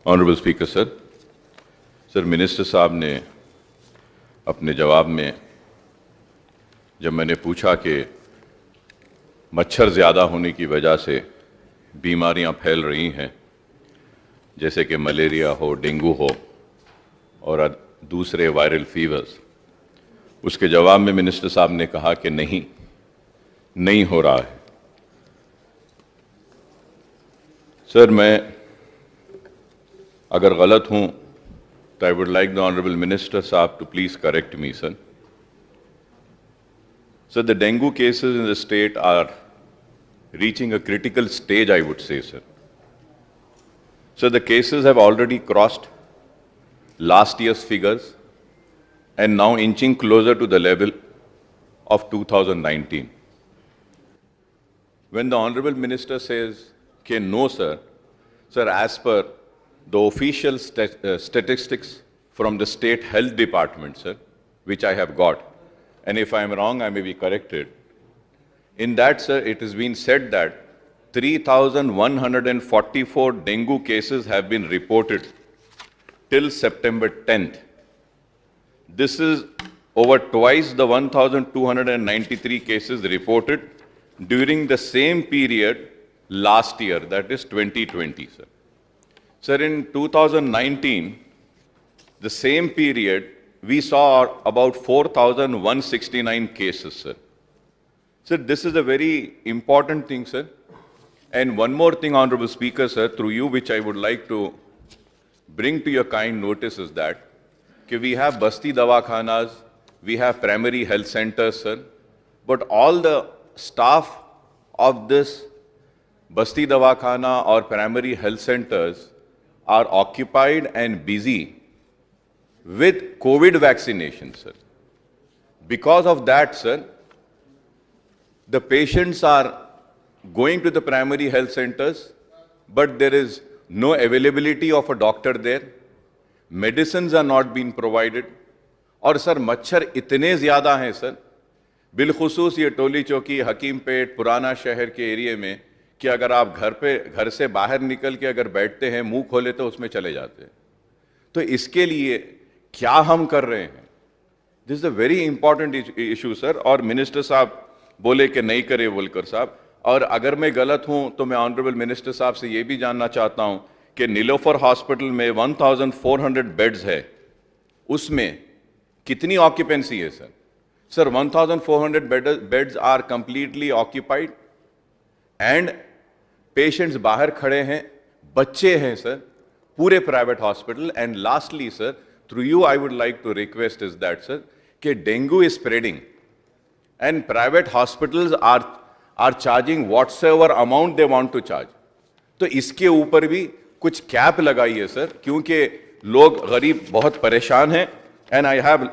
Honourable speaker sir, minister साहब ने अपने जवाब में जब मैंने पूछा कि मच्छर ज़्यादा होने की वजह से बीमारियां फैल रही हैं, जैसे कि मलेरिया हो, डेंगू हो और दूसरे वायरल फीवर्स, उसके जवाब में मिनिस्टर साहब ने कहा कि नहीं हो रहा है। सर, मैं अगर गलत हूं तो I would like the honourable minister साहब to please correct me, sir. Sir, the dengue cases in the state are reaching a critical stage, I would say, sir. So the cases have already crossed last year's figures and now inching closer to the level of 2019. When the Honorable Minister says, okay, no, sir, as per the official statistics from the State Health Department, sir, which I have got, and if I am wrong, I may be corrected. In that, sir, it has been said that 3,144 dengue cases have been reported till September 10th. This is over twice the 1,293 cases reported during the same period last year, that is 2020, sir. Sir, in 2019, the same period, we saw about 4,169 cases, sir. Sir, this is a very important thing, sir. And one more thing, Honorable Speaker, sir, through you, which I would like to bring to your kind notice is that we have Basti Dawakhanas, we have primary health centers, sir, but all the staff of this Basti Dawakhana or primary health centers are occupied and busy with COVID vaccination, sir. Because of that, sir, the patients are going to the primary health centers, but there is no availability of a doctor there. Medicines are not being provided. और sir मच्छर इतने ज़्यादा हैं sir, बिलखुसूस ये टोली चौकी, हकीमपेट, पुराना शहर के एरिया में, कि अगर आप घर से बाहर निकल के अगर बैठते हैं, मुंह खोले तो उसमें चले जाते हैं. तो इसके लिए क्या हम कर रहे हैं? This is a very important issue, sir. और मिनिस्टर साहब बोले कि नहीं करे बोलकर साहब, और अगर मैं गलत हूं तो मैं ऑनरेबल मिनिस्टर साहब से ये भी जानना चाहता हूं कि नीलोफर हॉस्पिटल में 1,400 बेड्स है, उसमें कितनी ऑक्यूपेंसी है sir? Sir, 1,400 beds are completely occupied and patients बाहर खड़े हैं, बच्चे हैं सर, पूरे private hospital. And lastly sir, through you I would like to request is that, sir, कि dengue is spreading and private hospitals are charging whatsoever amount they want to charge. तो इसके ऊपर भी कुछ कैप लगाइए sir, क्योंकि लोग गरीब बहुत परेशान हैं. एंड आई हैव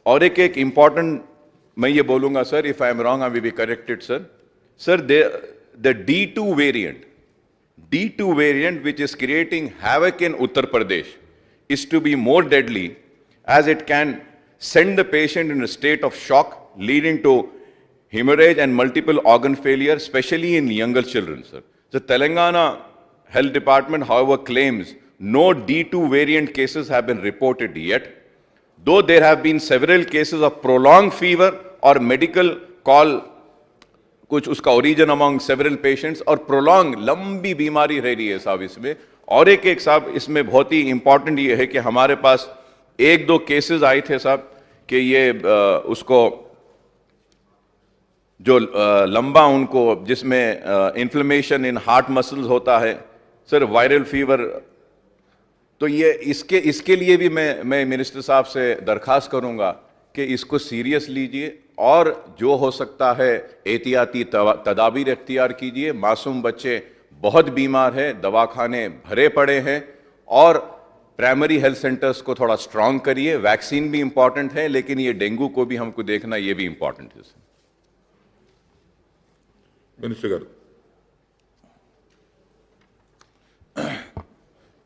और एक इम्पॉर्टेंट मैं ये बोलूंगा sir, if I am wrong I will be corrected sir. Sir, the D2 variant which is creating havoc in Uttar Pradesh is to be more deadly, as it can send the patient in a state of shock, leading to hemorrhage and multiple organ failure, especially in younger children, sir. The Telangana Health Department, however, claims no D2 variant cases have been reported yet, though there have been several cases of prolonged fever or medical call, कुछ उसका origin among several patients, और prolonged लंबी बीमारी रह रही है साहब इसमें. और एक साहब इसमें बहुत ही इंपॉर्टेंट ये है कि हमारे पास 1-2 केसेस आए थे साहब कि ये उसको जो लंबा उनको जिसमें इन्फ्लेमेशन इन हार्ट मसल्स होता है सर, वायरल फीवर. तो ये इसके लिए भी मैं मिनिस्टर साहब से दरखास्त करूंगा कि इसको सीरियस लीजिए और जो हो सकता है एहतियाती तदाबीर इख्तियार कीजिए. मासूम बच्चे बहुत बीमार है, दवाखाने भरे पड़े हैं, और प्राइमरी हेल्थ सेंटर्स को थोड़ा स्ट्रांग करिए. वैक्सीन भी इंपॉर्टेंट है, लेकिन ये डेंगू को भी हमको देखना, ये भी इंपॉर्टेंट है. Minister.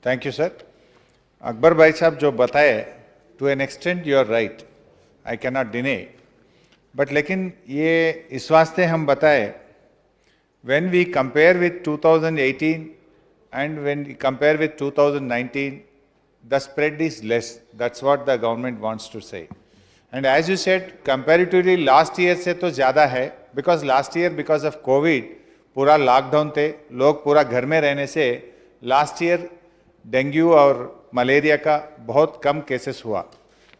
Thank you sir. Akbar भाई साहब जो बताए, to an extent you are right, I can not deny, but लेकिन ये इस वास्ते हम बताए, when we compare with 2018 and when you compare with 2019, the spread is less. That's what the government wants to say. And as you said, comparatively last year से तो ज़्यादा है, because last year because of COVID पूरा lockdown थे, लोग पूरा घर में रहने से लास्ट ईयर डेंगू और मलेरिया का बहुत कम केसेस हुआ.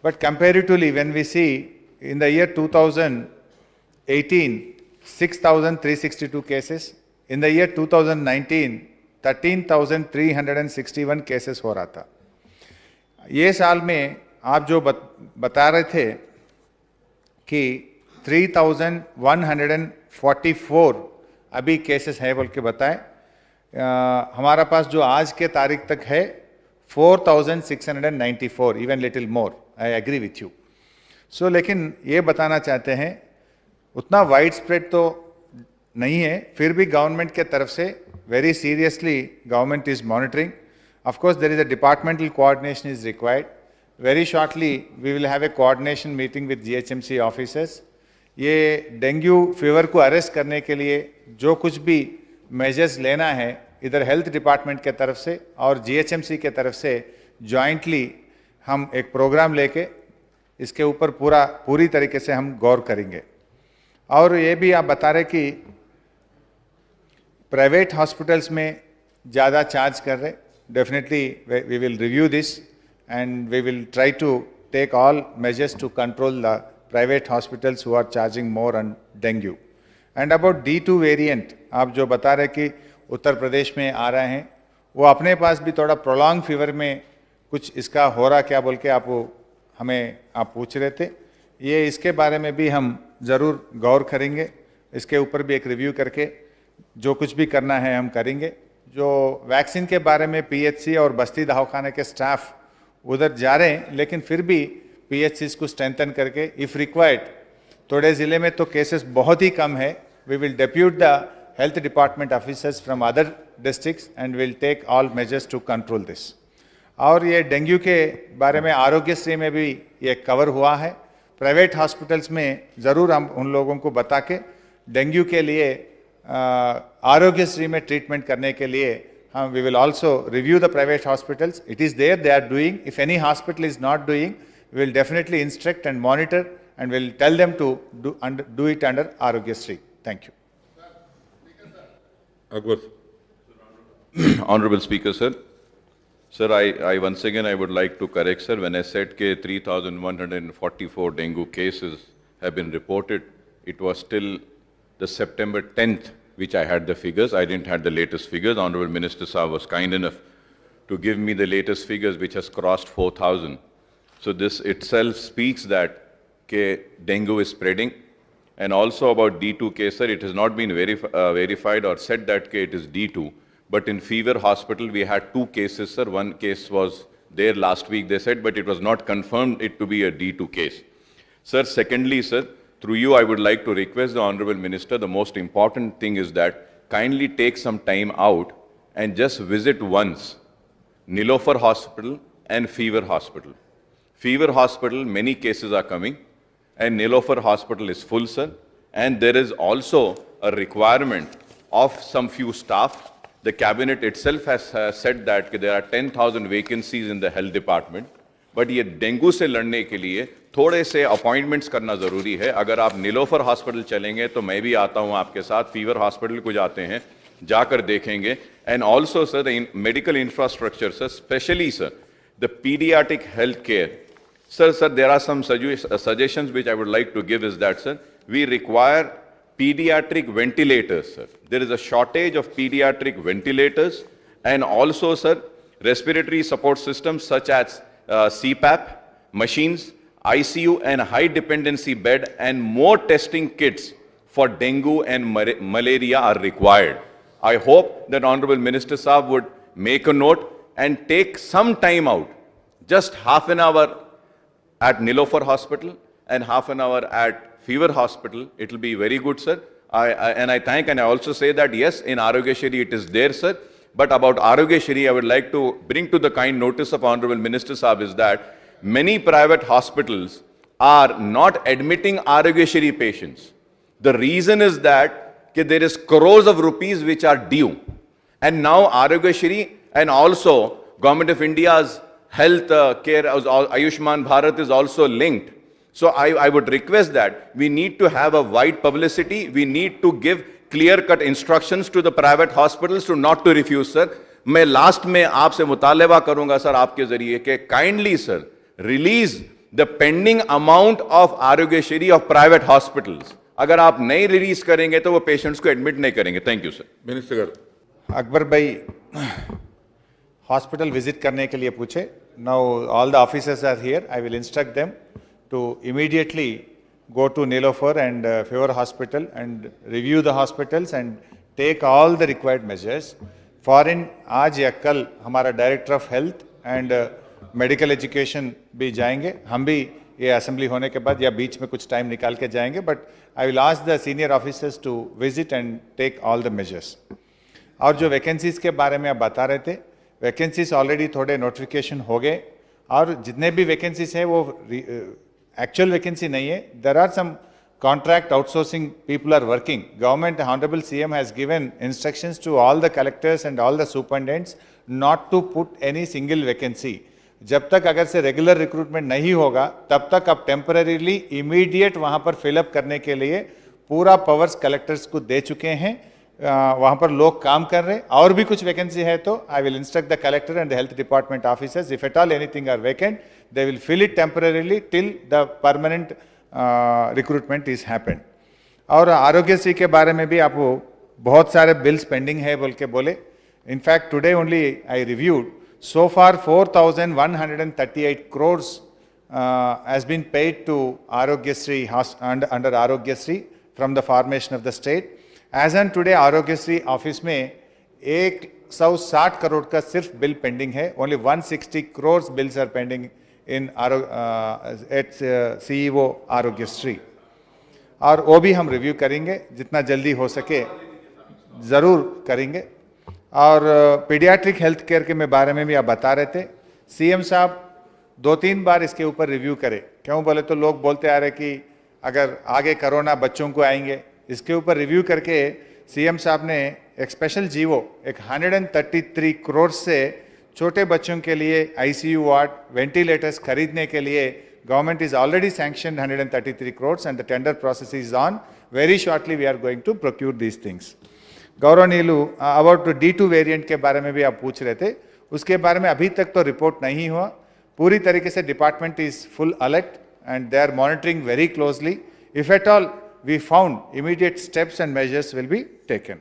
But comparatively when we see in the year 2018 6,362 cases, in the year 2019 13,361 cases हो रहा था. ये साल में आप जो बता रहे थे कि 3,144 अभी केसेस है बोल के बताएं, हमारा पास जो आज के तारीख तक है 4,694, even little more. I agree with you. So लेकिन ये बताना चाहते हैं उतना वाइड स्प्रेड तो नहीं है, फिर भी गवर्नमेंट के तरफ से very seriously government is monitoring. Of course there is a departmental coordination is required. Very shortly we will have a coordination meeting with GHMC officers. ये डेंगू फीवर को अरेस्ट करने के लिए जो कुछ भी मेजर्स लेना है इधर हेल्थ डिपार्टमेंट के तरफ से और जीएचएमसी के तरफ से जॉइंटली हम एक प्रोग्राम लेके इसके ऊपर पूरी तरीके से हम गौर करेंगे. और ये भी आप बता रहे कि प्राइवेट हॉस्पिटल्स में ज़्यादा चार्ज कर रहे. Definitely we will review this and we will try to take all measures to control the private hospitals who are charging more on dengue. And about D2 variant, आप जो बता रहे कि उत्तर प्रदेश में आ रहे हैं, वो अपने पास भी थोड़ा prolonged fever में कुछ इसका हो रहा क्या बोल के आप पूछ रहे थे. ये इसके बारे में भी हम ज़रूर गौर करेंगे. इसके ऊपर भी एक रिव्यू करके जो कुछ भी करना है हम करेंगे. जो वैक्सीन के बारे में PHC और बस्ती दवाखाने के स्टाफ उधर जा रहे हैं, लेकिन फिर भी PHCs को स्ट्रेंथन करके इफ़ रिक्वायर्ड, थोड़े ज़िले में तो केसेस बहुत ही कम है, we will depute the health department officers from other districts and will take all measures to control this. और ये डेंगू के बारे में आरोग्यश्री में भी ये कवर हुआ है. प्राइवेट हॉस्पिटल्स में ज़रूर हम उन लोगों को बता के डेंगू के लिए आरोग्यश्री में ट्रीटमेंट करने के लिए we will also review the private hospitals. It is there, they are doing. If any hospital is not doing, we will definitely instruct and monitor and will tell them to do it under Arogyasri. Thank you. Akbar. Honorable Speaker, sir. Sir, I once again I would like to correct, sir. When I said that 3,144 dengue cases have been reported, it was still the September 10th which I had the figures. I didn't have the latest figures. Honorable Minister Saab was kind enough to give me the latest figures, which has crossed 4,000. So this itself speaks that dengue is spreading. And also about D2 case, sir, it has not been verified or said that it is D2. But in Fever Hospital, we had 2 cases, sir. One case was there last week, they said, but it was not confirmed it to be a D2 case. Sir, secondly, sir, through you, I would like to request the Honorable Minister, the most important thing is that kindly take some time out and just visit once Nilofer Hospital and Fever Hospital. Fever Hospital, many cases are coming, and Nilofer Hospital is full, sir. And there is also a requirement of some few staff. The cabinet itself has said that there are 10,000 vacancies in the health department. But ये dengue से लड़ने के लिए थोड़े से appointments करना ज़रूरी है. अगर आप नीलोफर हॉस्पिटल चलेंगे तो मैं भी आता हूँ आपके साथ, फीवर हॉस्पिटल को जाते हैं, जाकर देखेंगे. And also sir the medical infrastructure, sir specially sir the paediatric health care. Sir, there are some suggestions which I would like to give is that, sir, we require pediatric ventilators, sir. There is a shortage of pediatric ventilators, and also, sir, respiratory support systems such as CPAP, machines, ICU and high dependency bed, and more testing kits for dengue and malaria are required. I hope that Honorable Minister Saab would make a note and take some time out, just half an hour at Nilofer Hospital and half an hour at Fever Hospital. It will be very good, sir. I thank, and I also say that yes, in Arogyasri it is there, sir. But about Arogyasri, I would like to bring to the kind notice of Honorable Minister Saab is that many private hospitals are not admitting Arogyasri patients. The reason is that there is crores of rupees which are due. And now Arogyashri and also Government of India's health care, Ayushman Bharat is also linked. So I would request that we need to have a wide publicity. We need to give clear-cut instructions to the private hospitals to not to refuse, sir. मैं last में आपसे मुतालबा करूंगा sir आपके जरिए कि kindly sir release the pending amount of Aarogyasri of private hospitals. अगर आप नहीं रिलीज करेंगे तो वो पेशेंट्स को एडमिट नहीं करेंगे. Thank you sir. Minister Akbar भाई हॉस्पिटल विजिट करने के लिए पूछे. Now all the officers are here. I will instruct them to immediately go to Nilofer and Fever Hospital and review the hospitals and take all the required measures. Foreign आज या कल हमारा director of health and medical education भी जाएंगे. हम भी ये assembly होने के बाद या बीच में कुछ टाइम निकाल के जाएंगे. But I will ask the senior officers to visit and take all the measures. और जो वैकेंसीज़ के बारे में आप बता रहे थे, वैकेंसीज ऑलरेडी थोड़े नोटिफिकेशन हो गए और जितने भी वैकेंसीज हैं वो एक्चुअल वैकेंसी नहीं है. There are some contract outsourcing people are working. Government, Honorable CM has given instructions to all the collectors and all the superintendents not to put any single vacancy. जब तक अगर से regular recruitment नहीं होगा तब तक आप टेम्पररीली इमीडिएट वहाँ पर फिलअप करने के लिए पूरा पावर्स कलेक्टर्स को दे चुके हैं. वहाँ पर लोग काम कर रहे हैं. और भी कुछ वैकेंसी है तो I will instruct the collector and the health department officers if at all anything are vacant they will fill it temporarily till the permanent recruitment is happened. और आरोग्यश्री के बारे में भी आप बहुत सारे बिल्स पेंडिंग है बोल के बोले. In fact today only I reviewed so far 4,138 crores has been paid to Arogyasri under Arogyasri from the formation of the state. As on today Arogyasri office में 160 करोड़ का सिर्फ बिल पेंडिंग है. Only 160 crores bills are pending in CEO Aarogyasri. और वो भी हम review करेंगे जितना जल्दी हो सके ज़रूर करेंगे. और पीडियाट्रिक हेल्थ केयर के बारे में भी आप बता रहे थे. सीएम साहब 2-3 बार इसके ऊपर रिव्यू करें. क्यों बोले तो लोग बोलते आ रहे कि अगर आगे कोरोना बच्चों को आएंगे. इसके ऊपर रिव्यू करके सीएम साहब ने एक स्पेशल जीवो एक 133 करोड़ से छोटे बच्चों के लिए आईसीयू वार्ड वेंटिलेटर्स खरीदने के लिए government is already sanctioned 133 crores and the tender process is on. Very shortly we are going to procure these things. गौरवनीलू अबाउट D2 वेरिएंट के बारे में भी आप पूछ रहे थे. उसके बारे में अभी तक तो रिपोर्ट नहीं हुआ. पूरी तरीके से department is full alert and they are monitoring very closely. If at all we found immediate steps and measures will be taken.